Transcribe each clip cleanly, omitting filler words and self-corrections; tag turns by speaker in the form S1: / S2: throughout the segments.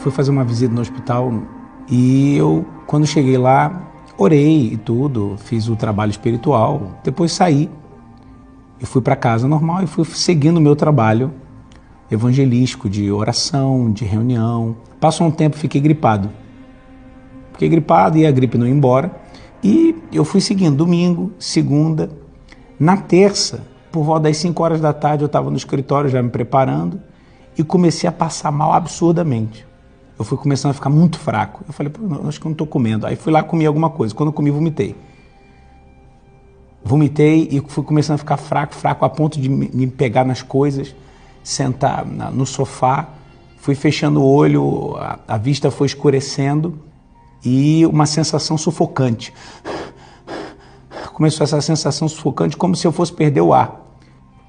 S1: Fui fazer uma visita no hospital e eu, quando cheguei lá, orei e tudo, fiz o trabalho espiritual, depois saí e fui para casa normal e fui seguindo o meu trabalho evangelístico de oração, de reunião. Passou um tempo, fiquei gripado. Fiquei gripado e a gripe não ia embora e eu fui seguindo domingo, segunda, na terça, por volta das 5 horas da tarde, eu estava no escritório já me preparando e comecei a passar mal absurdamente. Eu fui começando a ficar muito fraco. Eu falei, pô, acho que eu não estou comendo. Aí fui lá comer alguma coisa. Quando eu comi, vomitei. Vomitei e fui começando a ficar fraco a ponto de me pegar nas coisas, sentar no sofá. Fui fechando o olho, a vista foi escurecendo e uma sensação sufocante. Começou essa sensação sufocante como se eu fosse perder o ar.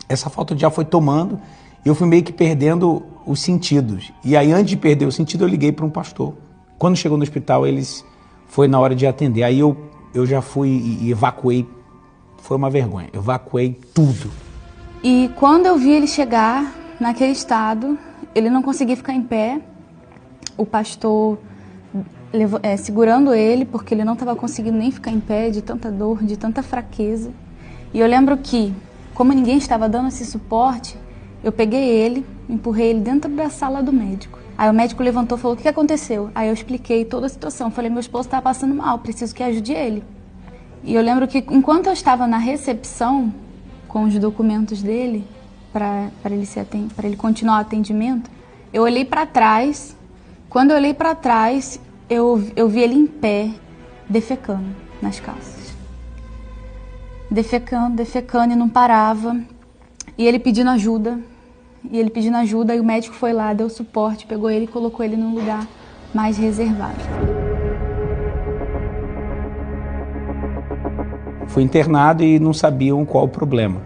S1: Essa falta de ar foi tomando e eu fui meio que perdendo os sentidos. E aí, antes de perder o sentido, eu liguei para um pastor. Quando chegou no hospital, foi na hora de atender. Aí eu já fui e evacuei. Foi uma vergonha. Evacuei tudo.
S2: E quando eu vi ele chegar naquele estado, ele não conseguia ficar em pé. O pastor segurando ele, porque ele não estava conseguindo nem ficar em pé, de tanta dor, de tanta fraqueza. E eu lembro que, como ninguém estava dando esse suporte, eu peguei ele, empurrei ele dentro da sala do médico. Aí o médico levantou e falou, o que aconteceu? Aí eu expliquei toda a situação. Falei, meu esposo estava passando mal, preciso que ajude ele. E eu lembro que enquanto eu estava na recepção, com os documentos dele, para ele continuar o atendimento, eu olhei para trás. Quando eu olhei para trás, eu vi ele em pé, defecando nas calças. Defecando e não parava. E ele pedindo ajuda. E o médico foi lá, deu suporte, pegou ele e colocou ele num lugar mais reservado.
S1: Fui internado e não sabiam qual o problema.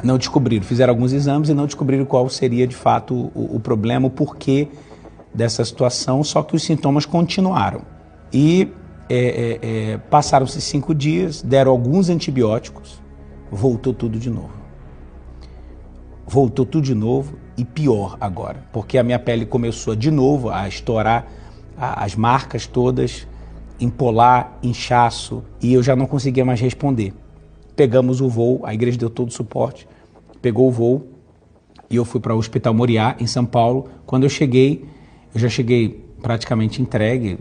S1: Não descobriram, fizeram alguns exames e não descobriram qual seria de fato o problema, o porquê dessa situação, só que os sintomas continuaram. E passaram-se 5 dias, deram alguns antibióticos, voltou tudo de novo. Voltou tudo de novo e pior agora, porque a minha pele começou de novo a estourar, as marcas todas, empolar, inchaço, e eu já não conseguia mais responder. Pegamos o voo, a igreja deu todo o suporte, pegou o voo e eu fui para o Hospital Moriá, em São Paulo. Quando eu já cheguei praticamente entregue,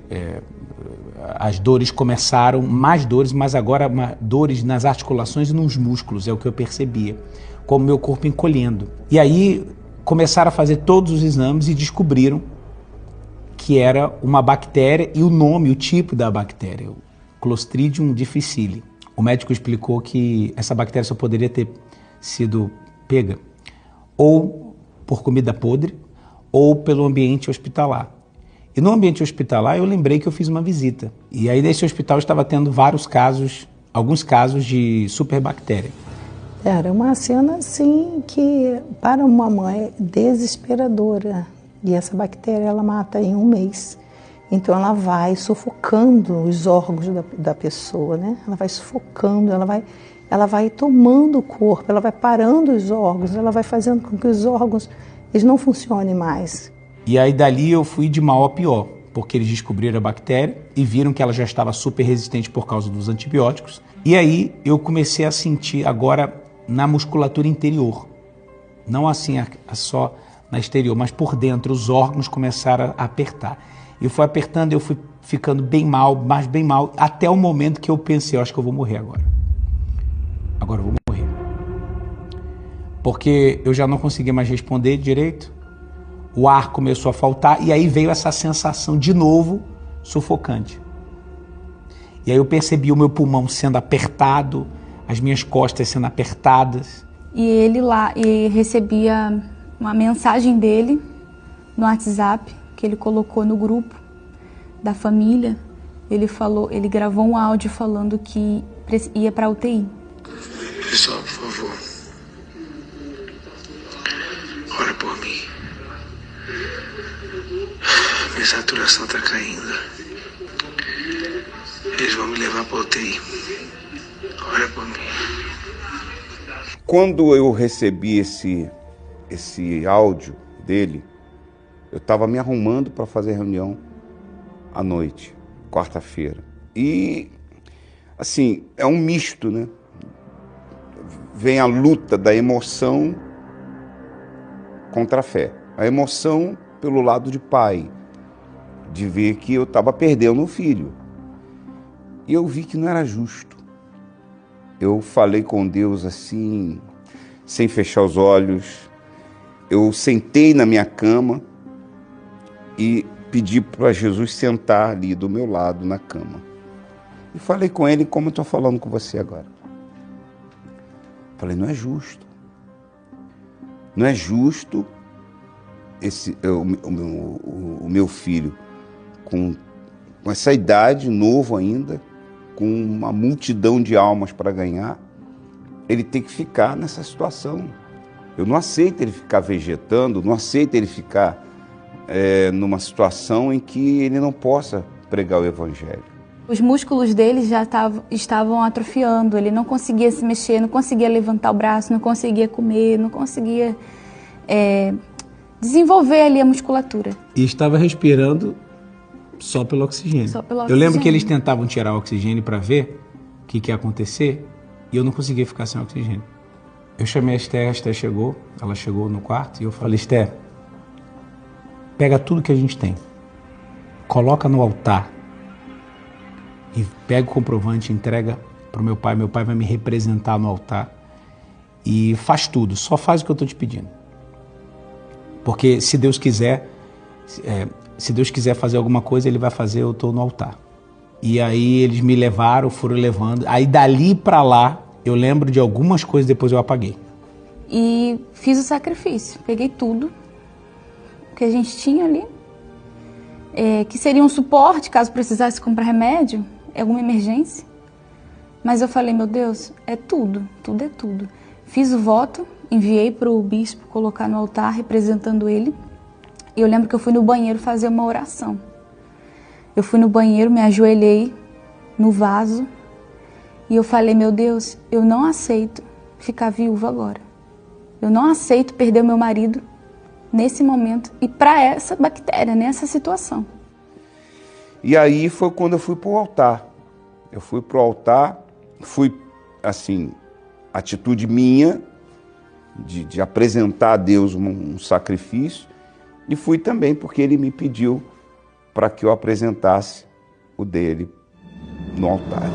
S1: as dores começaram, mais dores, mas agora dores nas articulações e nos músculos, é o que eu percebia, como meu corpo encolhendo. E aí começaram a fazer todos os exames e descobriram que era uma bactéria e o nome, o tipo da bactéria, o Clostridium difficile. O médico explicou que essa bactéria só poderia ter sido pega ou por comida podre ou pelo ambiente hospitalar. E no ambiente hospitalar eu lembrei que eu fiz uma visita. E aí nesse hospital estava tendo alguns casos de superbactéria.
S3: Era uma cena assim que para uma mãe é desesperadora. E essa bactéria ela mata em 1 mês. Então ela vai sufocando os órgãos da pessoa, né? Ela vai sufocando, ela vai tomando o corpo, ela vai parando os órgãos, ela vai fazendo com que os órgãos eles não funcionem mais.
S1: E aí dali eu fui de mal a pior, porque eles descobriram a bactéria e viram que ela já estava super resistente por causa dos antibióticos. E aí eu comecei a sentir agora na musculatura interior, não assim só na exterior, mas por dentro os órgãos começaram a apertar. Eu fui apertando, eu fui ficando bem mal, mas bem mal, até o momento que eu pensei, eu acho que eu vou morrer agora. Agora eu vou morrer. Porque eu já não conseguia mais responder direito, o ar começou a faltar e aí veio essa sensação de novo sufocante. E aí eu percebi o meu pulmão sendo apertado, as minhas costas sendo apertadas.
S2: E ele lá, e recebia uma mensagem dele no WhatsApp, que ele colocou no grupo da família. Ele gravou um áudio falando que ia para UTI.
S4: Pessoal, por favor, ora por mim. Minha saturação está caindo. Eles vão me levar para UTI. Ora por mim.
S5: Quando eu recebi esse áudio dele, Eu estava me arrumando para fazer reunião à noite, quarta-feira. E, assim, é um misto, né? Vem a luta da emoção contra a fé. A emoção pelo lado de pai, de ver que eu estava perdendo um filho. E eu vi que não era justo. Eu falei com Deus assim, sem fechar os olhos. Eu sentei na minha cama e pedi para Jesus sentar ali do meu lado na cama. E falei com ele como eu estou falando com você agora. Falei, não é justo. Não é justo o meu filho, com essa idade, novo ainda, com uma multidão de almas para ganhar, ele tem que ficar nessa situação. Eu não aceito ele ficar vegetando, não aceito ele ficar numa situação em que ele não possa pregar o Evangelho.
S2: Os músculos dele já estavam atrofiando, ele não conseguia se mexer, não conseguia levantar o braço, não conseguia comer, não conseguia desenvolver ali a musculatura.
S1: E estava respirando só pelo oxigênio.
S2: Só pelo
S1: Eu lembro
S2: oxigênio.
S1: que eles tentavam tirar o oxigênio para ver o que ia acontecer e eu não conseguia ficar sem oxigênio. Eu chamei a Esté chegou, ela chegou no quarto e eu falei, Esté, pega tudo que a gente tem, coloca no altar e pega o comprovante e entrega para o meu pai vai me representar no altar e faz tudo, só faz o que eu estou te pedindo. Porque se Deus quiser fazer alguma coisa, Ele vai fazer, eu estou no altar. E aí eles me levaram, foram levando. Aí dali para lá, eu lembro de algumas coisas, depois eu apaguei.
S2: E fiz o sacrifício, peguei tudo que a gente tinha ali, que seria um suporte caso precisasse comprar remédio, alguma emergência. Mas eu falei, meu Deus, é tudo, tudo é tudo. Fiz o voto, enviei para o bispo colocar no altar, representando ele. E eu lembro que eu fui no banheiro fazer uma oração. Eu fui no banheiro, me ajoelhei no vaso e eu falei, meu Deus, eu não aceito ficar viúva agora. Eu não aceito perder o meu marido nesse momento e para essa bactéria, nessa situação.
S5: E aí foi quando eu fui para o altar. Eu fui para o altar, fui, assim, atitude minha de apresentar a Deus um sacrifício, e fui também porque ele me pediu para que eu apresentasse o dele no altar.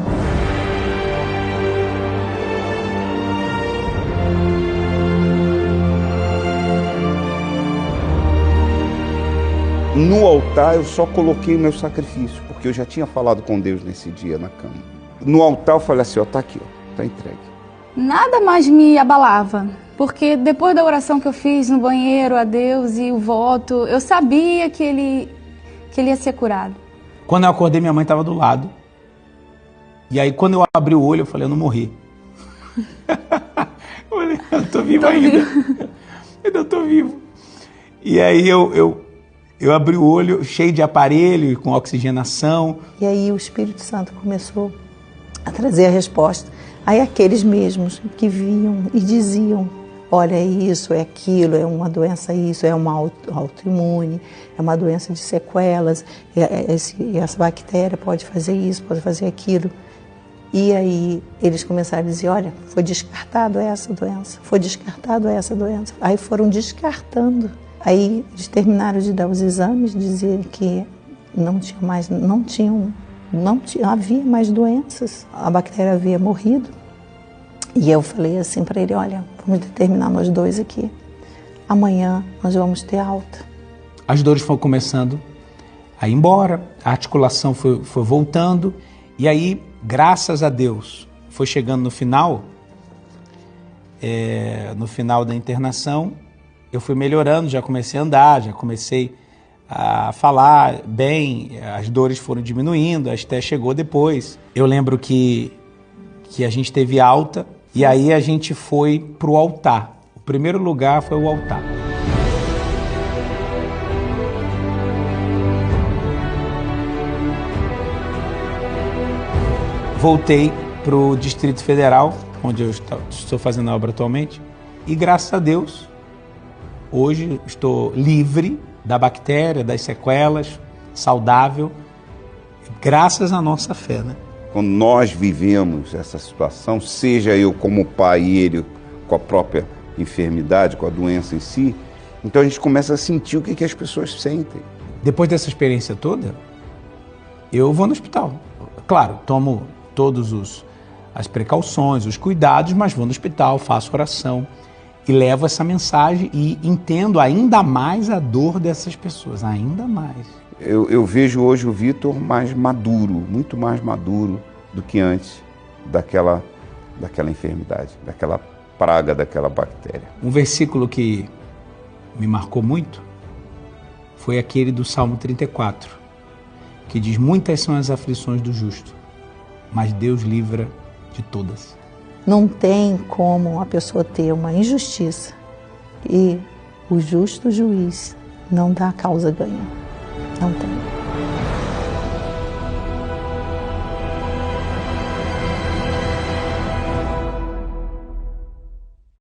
S5: No altar eu só coloquei o meu sacrifício, porque eu já tinha falado com Deus nesse dia na cama. No altar eu falei assim, ó, tá aqui, ó, tá entregue.
S2: Nada mais me abalava, porque depois da oração que eu fiz no banheiro a Deus e o voto, eu sabia que ele ia ser curado.
S1: Quando eu acordei, minha mãe estava do lado. E aí quando eu abri o olho, eu falei, eu não morri. Eu falei, eu tô vivo ainda. Eu tô vivo. E aí eu abri o olho cheio de aparelho, com oxigenação.
S3: E aí o Espírito Santo começou a trazer a resposta. Aí aqueles mesmos que viam e diziam, olha, é isso, é aquilo, é uma doença isso, é uma autoimune, é uma doença de sequelas, essa bactéria pode fazer isso, pode fazer aquilo. E aí eles começaram a dizer, olha, foi descartado essa doença, foi descartado essa doença. Aí foram descartando. Aí eles terminaram de dar os exames, dizer que não havia mais doenças, a bactéria havia morrido. E eu falei assim para ele, olha, vamos determinar nós dois aqui. Amanhã nós vamos ter alta.
S1: As dores foram começando a ir embora, a articulação foi voltando. E aí, graças a Deus, foi chegando no final da internação, eu fui melhorando, já comecei a andar, já comecei a falar bem, as dores foram diminuindo, até chegou depois. Eu lembro que a gente teve alta e aí a gente foi para o altar. O primeiro lugar foi o altar. Voltei para o Distrito Federal, onde eu estou fazendo a obra atualmente, e graças a Deus, hoje estou livre da bactéria, das sequelas, saudável, graças à nossa fé, né?
S5: Quando nós vivemos essa situação, seja eu como pai e ele com a própria enfermidade, com a doença em si, então a gente começa a sentir o que as pessoas sentem.
S1: Depois dessa experiência toda, eu vou no hospital. Claro, tomo todas as precauções, os cuidados, mas vou no hospital, faço oração e levo essa mensagem e entendo ainda mais a dor dessas pessoas, ainda mais.
S5: Eu vejo hoje o Vitor mais maduro, muito mais maduro do que antes daquela enfermidade, daquela praga, daquela bactéria.
S1: Um versículo que me marcou muito foi aquele do Salmo 34, que diz: muitas são as aflições do justo, mas Deus livra de todas.
S3: Não tem como a pessoa ter uma injustiça e o justo juiz não dá a causa ganha. Não tem.